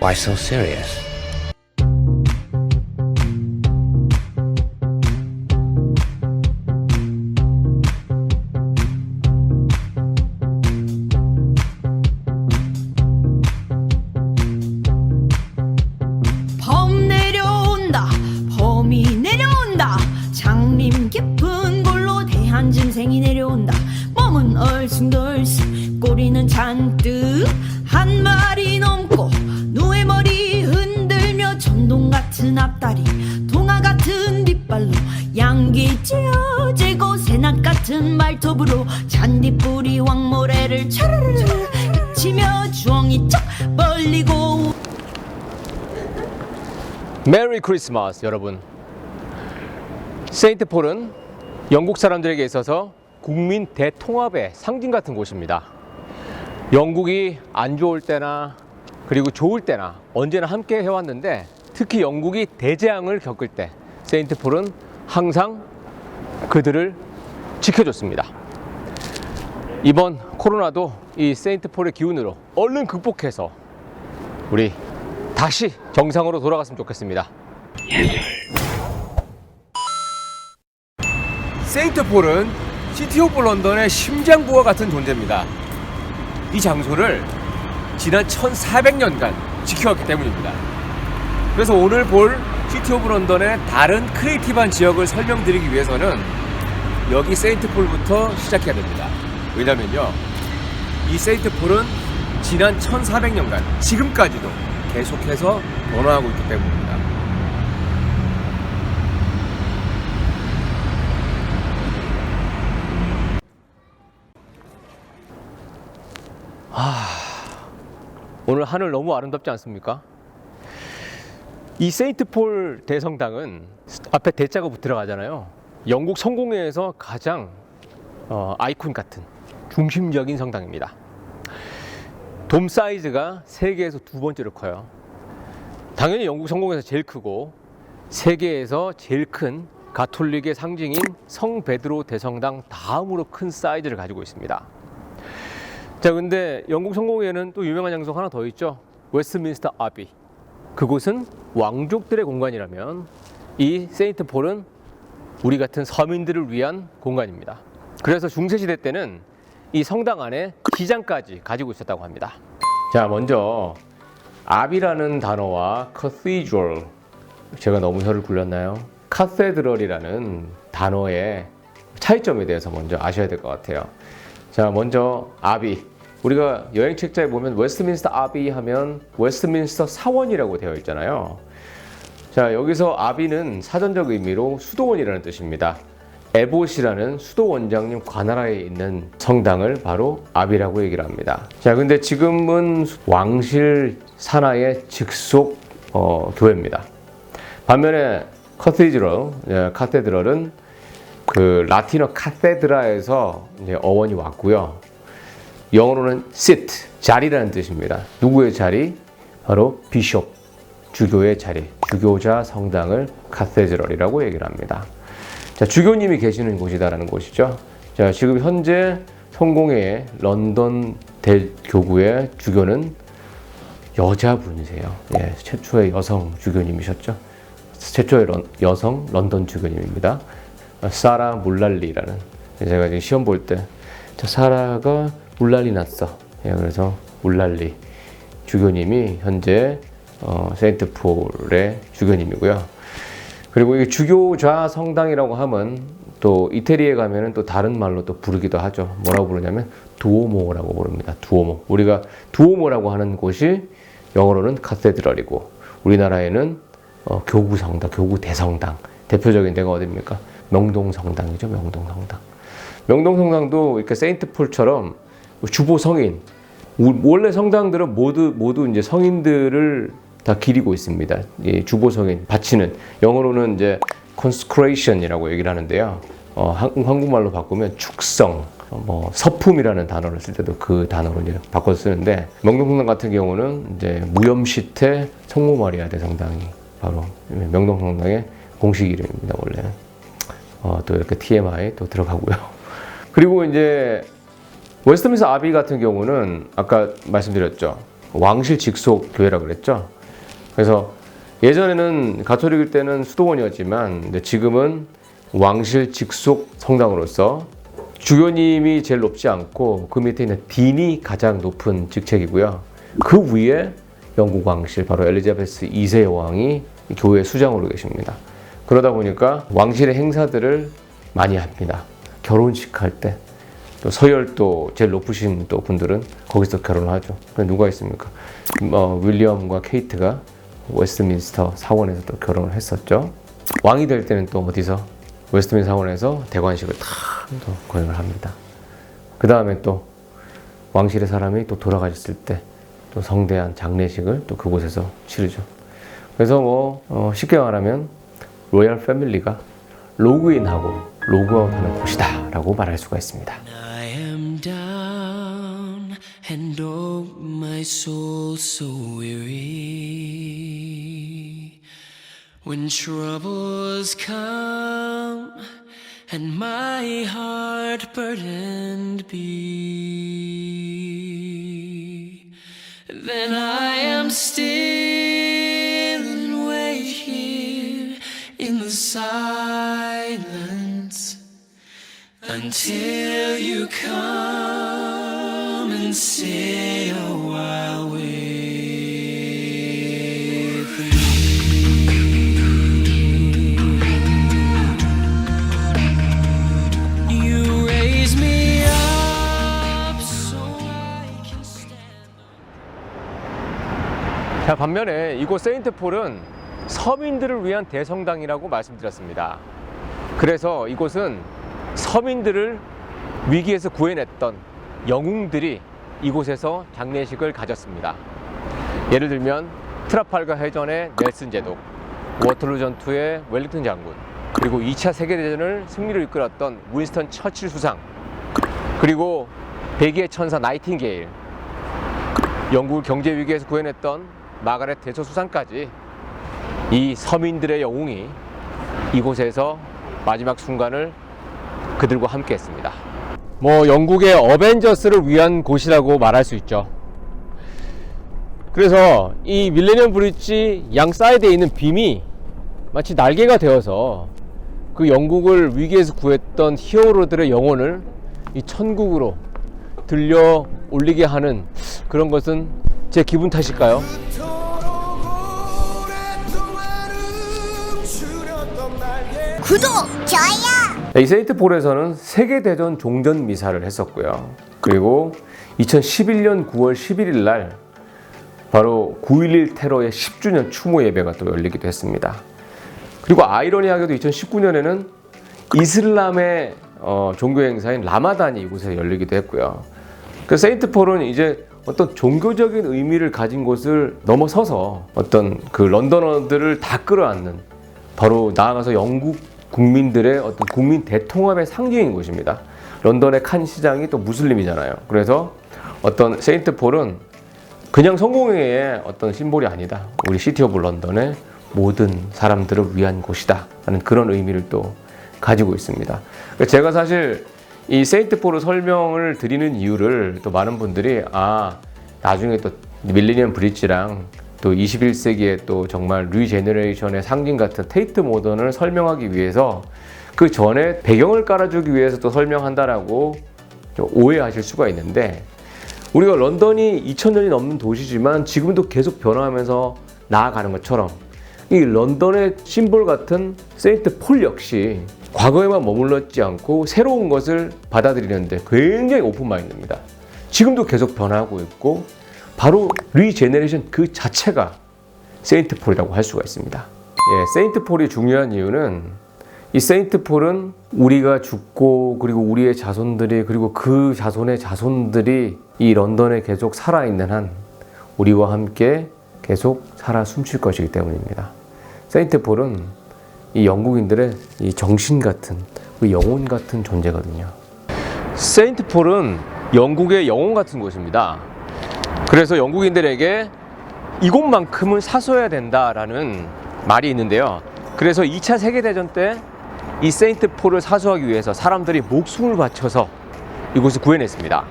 Why so serious? 범 내려온다, 범이 내려온다. 장림 깊은 골로 대한 짐승이 내려온다. 몸은 얼숭덜숭, 꼬리는 잔뜩. 한 마리 넘고 누에 머리 흔들며 전동 같은 앞다리, 동화 같은 뒷발로 양기 찌어지고 새낙 같은 말톱으로 잔디뿌리 왕모래를 차르르 치며 주엉이 쩍 벌리고. 메리 크리스마스 여러분. 세인트폴은 영국 사람들에게 있어서 국민 대통합의 상징 같은 곳입니다. 영국이 안 좋을 때나 그리고 좋을 때나 언제나 함께 해왔는데, 특히 영국이 대재앙을 겪을 때 세인트폴은 항상 그들을 지켜줬습니다. 이번 코로나도 이 세인트폴의 기운으로 얼른 극복해서 우리 다시 정상으로 돌아갔으면 좋겠습니다. 세인트폴은 시티 오브 런던의 심장부와 같은 존재입니다. 이 장소를 지난 1400년간 지켜왔기 때문입니다. 그래서 오늘 볼 시티 오브 런던의 다른 크리에이티브한 지역을 설명드리기 위해서는 여기 세인트폴부터 시작해야 됩니다. 왜냐면요, 이 세인트폴은 지난 1400년간 지금까지도 계속해서 변화하고 있기 때문입니다. 오늘 하늘 너무 아름답지 않습니까? 이 세인트폴 대성당은 앞에 대자가 들어가잖아요. 영국 성공회에서 가장 아이콘 같은 중심적인 성당입니다. 돔 사이즈가 세계에서 두 번째로 커요. 당연히 영국 성공회에서 제일 크고, 세계에서 제일 큰 가톨릭의 상징인 성 베드로 대성당 다음으로 큰 사이즈를 가지고 있습니다. 자, 근데 영국 성공회에는 또 유명한 장소가 하나 더 있죠. 웨스트민스터 아비. 그곳은 왕족들의 공간이라면 이 세인트폴은 우리 같은 서민들을 위한 공간입니다. 그래서 중세시대 때는 이 성당 안에 시장까지 가지고 있었다고 합니다. 자, 먼저 아비라는 단어와 cathedral, 제가 너무 혀를 굴렸나요? cathedral이라는 단어의 차이점에 대해서 먼저 아셔야 될 것 같아요. 자, 먼저 아비. 우리가 여행 책자에 보면 웨스트민스터 아비 하면 웨스트민스터 사원이라고 되어 있잖아요. 자, 여기서 아비는 사전적 의미로 수도원이라는 뜻입니다. 에봇이라는 수도 원장님 관할하에 있는 성당을 바로 아비라고 얘기를 합니다. 자, 근데 지금은 왕실 산하의 직속 교회입니다. 반면에 카테드럴은 그 라틴어 카테드라에서 이제 어원이 왔고요. 영어로는 sit, 자리라는 뜻입니다. 누구의 자리? 바로 비숍, 주교의 자리, 주교자 성당을 카테드럴이라고 얘기를 합니다. 자, 주교님이 계시는 곳이다라는 곳이죠. 자, 지금 현재 성공회의 런던 대교구의 주교는 여자분이세요. 예, 최초의 여성 주교님이셨죠. 최초의 여성 런던 주교님입니다. 사라 물랄리라는, 제가 지금 시험 볼 때 사라가 물난리 났어. 예, 그래서 물난리 주교님이 현재 세인트폴의 주교님이고요. 그리고 이 주교좌 성당이라고 하면 또 이태리에 가면은 또 다른 말로 또 부르기도 하죠. 뭐라고 부르냐면 두오모라고 부릅니다. 두오모. 우리가 두오모라고 하는 곳이 영어로는 카테드럴이고, 우리나라에는 교구 성당, 교구 대성당. 대표적인 데가 어디입니까? 명동성당이죠. 명동성당. 명동성당도 이렇게 세인트폴처럼 주보 성인, 원래 성당들은 모두 이제 성인들을 다 기리고 있습니다. 이 주보 성인 바치는, 영어로는 이제 consecration이라고 얘기를 하는데요. 한국말로 바꾸면 축성, 서품이라는 단어를 쓸 때도 그 단어로 이제 바꿔서 쓰는데, 명동성당 같은 경우는 이제 무염시태 성모 마리아 대성당이 바로 명동성당의 공식 이름입니다. 원래 또 이렇게 TMI 또 들어가고요. 그리고 이제 웨스트민스터 아비 같은 경우는 아까 말씀드렸죠. 왕실 직속 교회라고 그랬죠. 그래서 예전에는 가톨릭일 때는 수도원이었지만 근데 지금은 왕실 직속 성당으로서 주교님이 제일 높지 않고 그 밑에 있는 딘이 가장 높은 직책이고요. 그 위에 영국 왕실 바로 엘리자베스 2세 여왕이 교회 수장으로 계십니다. 그러다 보니까 왕실의 행사들을 많이 합니다. 결혼식 할 때 또 서열도 제일 높으신 또 분들은 거기서 결혼을 하죠. 누가 있습니까? 윌리엄과 케이트가 웨스트민스터 사원에서 또 결혼을 했었죠. 왕이 될 때는 또 어디서? 웨스트민스터 사원에서 대관식을 또 거행을 합니다. 그 다음에 또 왕실의 사람이 또 돌아가셨을 때 또 성대한 장례식을 또 그곳에서 치르죠. 그래서 쉽게 말하면 로얄 패밀리가 로그인하고 로그아웃하는 곳이다 라고 말할 수가 있습니다. I am down and oh my soul so weary when troubles come and my heart burdened be then I am still and wait here in the silence until you come and say a while with me. You raise me up so I can stand. 자, 반면에 이곳 세인트폴은 서민들을 위한 대성당이라고 말씀드렸습니다. 그래서 이곳은 서민들을 위기에서 구해냈던 영웅들이 이곳에서 장례식을 가졌습니다. 예를 들면 트라팔가 해전의 넬슨 제독, 워털루 전투의 웰링턴 장군, 그리고 2차 세계대전을 승리로 이끌었던 윈스턴 처칠 수상, 그리고 백의의 천사 나이팅게일, 영국을 경제 위기에서 구해냈던 마가렛 대처 수상까지 이 서민들의 영웅이 이곳에서 마지막 순간을 그들과 함께 했습니다. 영국의 어벤져스를 위한 곳이라고 말할 수 있죠. 그래서 이 밀레니엄 브릿지 양 사이드에 있는 빔이 마치 날개가 되어서 그 영국을 위기에서 구했던 히어로들의 영혼을 이 천국으로 들려 올리게 하는 그런 것은 제 기분 탓일까요? 구독, 좋아요. 이 세인트폴에서는 세계대전 종전 미사를 했었고요. 그리고 2011년 9월 11일 날 바로 9.11 테러의 10주년 추모 예배가 또 열리기도 했습니다. 그리고 아이러니하게도 2019년에는 이슬람의 종교 행사인 라마단이 이곳에 열리기도 했고요. 그래서 세인트폴은 이제 어떤 종교적인 의미를 가진 곳을 넘어서서 어떤 그 런던어들을 다 끌어안는 바로 나아가서 영국 국민들의 어떤 국민 대통합의 상징인 곳입니다. 런던의 칸 시장이 또 무슬림이잖아요. 그래서 어떤 세인트폴은 그냥 성공회의 어떤 심볼이 아니다. 우리 시티 오브 런던의 모든 사람들을 위한 곳이다 라는 그런 의미를 또 가지고 있습니다. 제가 사실 이 세인트폴을 설명을 드리는 이유를 또 많은 분들이 나중에 또 밀레니엄 브릿지랑 또 21세기에 또 정말 리제너레이션의 상징 같은 테이트 모던을 설명하기 위해서 그 전에 배경을 깔아주기 위해서 또 설명한다라고 오해하실 수가 있는데, 우리가 런던이 2000년이 넘는 도시지만 지금도 계속 변화하면서 나아가는 것처럼 이 런던의 심볼 같은 세인트폴 역시 과거에만 머물렀지 않고 새로운 것을 받아들이는데 굉장히 오픈마인드입니다. 지금도 계속 변화하고 있고 바로 리제너레이션 그 자체가 세인트폴이라고 할 수가 있습니다. 세인트폴이 중요한 이유는 이 세인트폴은 우리가 죽고 그리고 우리의 자손들이 그리고 그 자손의 자손들이 이 런던에 계속 살아있는 한 우리와 함께 계속 살아 숨쉴 것이기 때문입니다. 세인트폴은 이 영국인들의 이 정신 같은 그 영혼 같은 존재거든요. 세인트폴은 영국의 영혼 같은 곳입니다. 그래서 영국인들에게 이곳만큼은 사서해야 된다라는 말이 있는데요. 그래서 2차 세계대전 때 이 세인트폴을 사수하기 위해서 사람들이 목숨을 바쳐서 이곳을 구해냈습니다.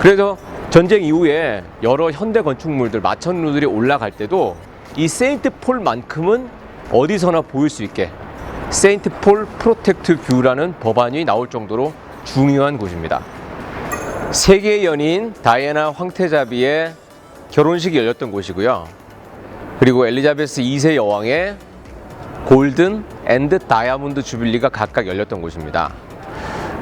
그래서 전쟁 이후에 여러 현대 건축물들, 마천루들이 올라갈 때도 이 세인트 폴만큼은 어디서나 보일 수 있게 세인트 폴 프로텍트 뷰라는 법안이 나올 정도로 중요한 곳입니다. 세계의 연인 다이애나 황태자비의 결혼식이 열렸던 곳이고요. 그리고 엘리자베스 2세 여왕의 골든 앤드 다이아몬드 주빌리가 각각 열렸던 곳입니다.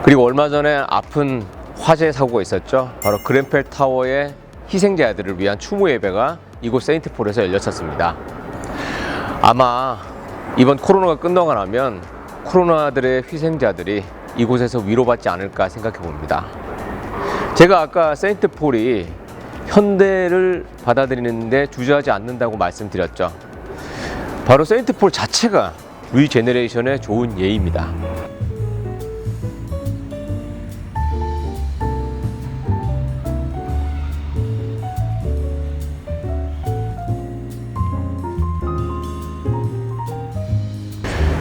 그리고 얼마 전에 아픈 화재 사고가 있었죠. 바로 그ren펠 타워의 희생자들을 위한 추모 예배가 이곳 세인트 폴에서 열렸었습니다. 아마 이번 코로나가 끝나고 나면 코로나들의 희생자들이 이곳에서 위로받지 않을까 생각해 봅니다. 제가 아까 세인트 폴이 현대를 받아들이는데 주저하지 않는다고 말씀드렸죠. 바로 세인트 폴 자체가 리제너레이션의 좋은 예입니다.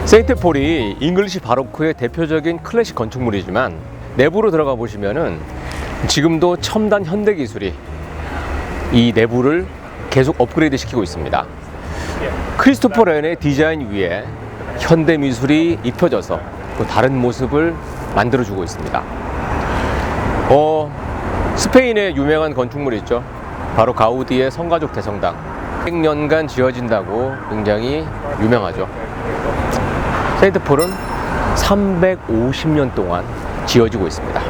세인트 폴이 잉글리시 바로크의 대표적인 클래식 건축물이지만 내부로 들어가 보시면은 지금도 첨단 현대 기술이 이 내부를 계속 업그레이드 시키고 있습니다. 크리스토퍼 렌의 디자인 위에 현대 미술이 입혀져서 또 다른 모습을 만들어주고 있습니다. 스페인의 유명한 건축물이 있죠. 바로 가우디의 성가족 대성당. 100년간 지어진다고 굉장히 유명하죠. 세인트 폴은 350년 동안 지어지고 있습니다.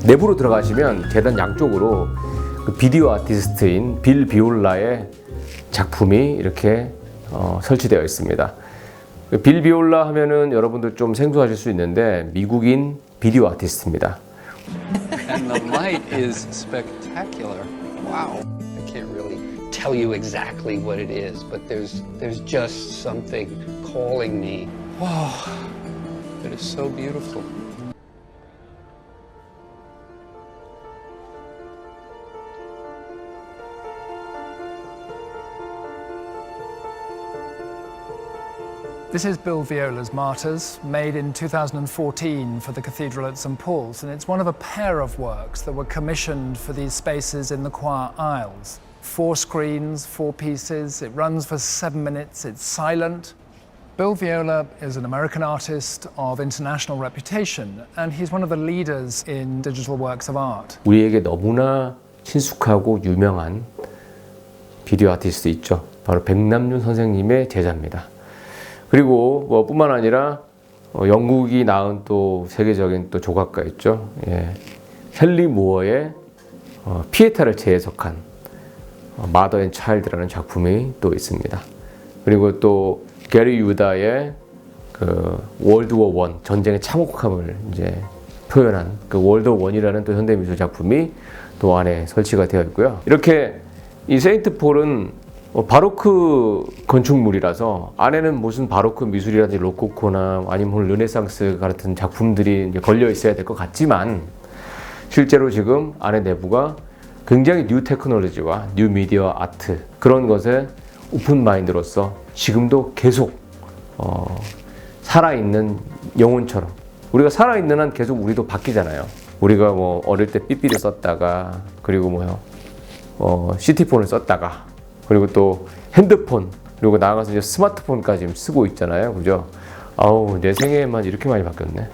내부로 들어가시면 계단 양쪽으로 그 비디오 아티스트인 빌 비올라의 작품이 이렇게 설치되어 있습니다. 빌 비올라 하면은 여러분들 좀 생소하실 수 있는데 미국인 비디오 아티스트입니다. And the light is spectacular. Wow. I can't really tell you exactly what it is, but there's just something calling me. Wow. It is so beautiful. This is Bill Viola's Martyrs, made in 2014 for the cathedral at St Paul's, and it's one of a pair of works that were commissioned for these spaces in the choir aisles. 4 screens, 4 pieces, it runs for 7 minutes, it's silent. Bill Viola is an American artist of international reputation, and he's one of the leaders in digital works of art. 우리에게 너무나 친숙하고 유명한 비디오 아티스트 있죠. 바로 백남준 선생님의 제자입니다. 그리고 뿐만 아니라 영국이 낳은 또 세계적인 또 조각가 있죠. 헨리 무어의 피에타를 재해석한 마더 앤 차일드라는 작품이 또 있습니다. 그리고 또 게리 유다의 그 월드워 1 전쟁의 참혹함을 이제 표현한 그 월드워 1이라는 또 현대미술 작품이 또 안에 설치가 되어 있고요. 이렇게 이 세인트 폴은 바로크 건축물이라서 안에는 무슨 바로크 미술이라든지 로코코나 아니면 르네상스 같은 작품들이 이제 걸려 있어야 될 것 같지만 실제로 지금 안에 내부가 굉장히 뉴 테크놀로지와 뉴 미디어 아트 그런 것에 오픈 마인드로서 지금도 계속 살아있는 영혼처럼 우리가 살아있는 한 계속 우리도 바뀌잖아요. 우리가 뭐 어릴 때 삐삐를 썼다가 그리고 시티폰을 썼다가 그리고 또 핸드폰 그리고 나아가서 이제 스마트폰까지 쓰고 있잖아요. 그죠? 아우 내 생애에만 이렇게 많이 바뀌었네.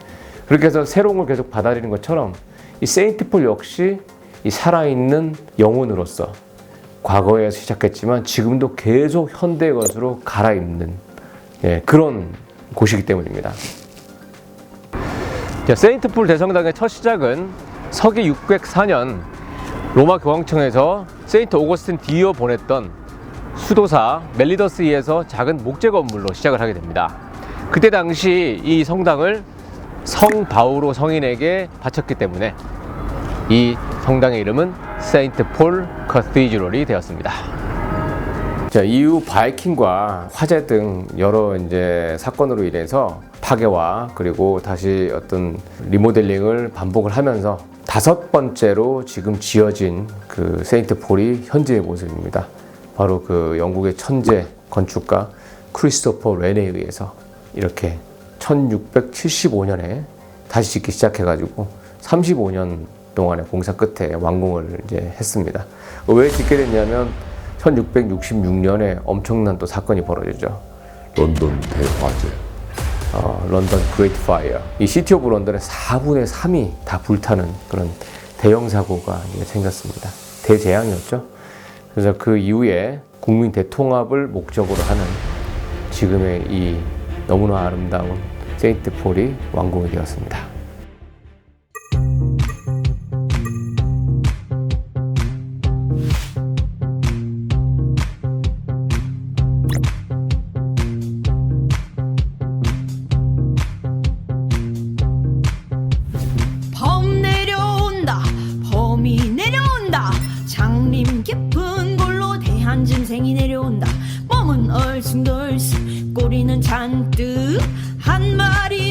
그렇게 해서 새로운 걸 계속 받아들이는 것처럼 이 세인트 폴 역시 이 살아있는 영혼으로서 과거에 시작했지만 지금도 계속 현대의 것으로 갈아입는 그런 곳이기 때문입니다. 자, 세인트 폴 대성당의 첫 시작은 서기 604년 로마 교황청에서 세인트 오거스틴 디어 보냈던 수도사 멜리더스에서 작은 목재 건물로 시작을 하게 됩니다. 그때 당시 이 성당을 성 바오로 성인에게 바쳤기 때문에 이 성당의 이름은 세인트 폴 커티드럴이 되었습니다. 자, 이후 바이킹과 화재 등 여러 이제 사건으로 인해서 파괴와 그리고 다시 어떤 리모델링을 반복을 하면서 5번째로 지금 지어진 그 세인트 폴이 현재의 모습입니다. 바로 그 영국의 천재 건축가 크리스토퍼 렌에 의해서 이렇게 1675년에 다시 짓기 시작해가지고 35년 동안의 공사 끝에 완공을 이제 했습니다. 왜 짓게 됐냐면 1666년에 엄청난 또 사건이 벌어지죠. 런던 대화재. 런던 그레이트 파이어. 이 시티 오브 런던의 4분의 3이 다 불타는 그런 대형 사고가 이제 생겼습니다. 대재앙이었죠. 그래서 그 이후에 국민 대통합을 목적으로 하는 지금의 이 너무나 아름다운 세인트 폴이 완공이 되었습니다. 범 내려온다 범이 내려온다 장림 깊은 골로 대한 짐승이 내려온다 몸은 얼숭덜숭 꼬리는 잔뜩 한 마리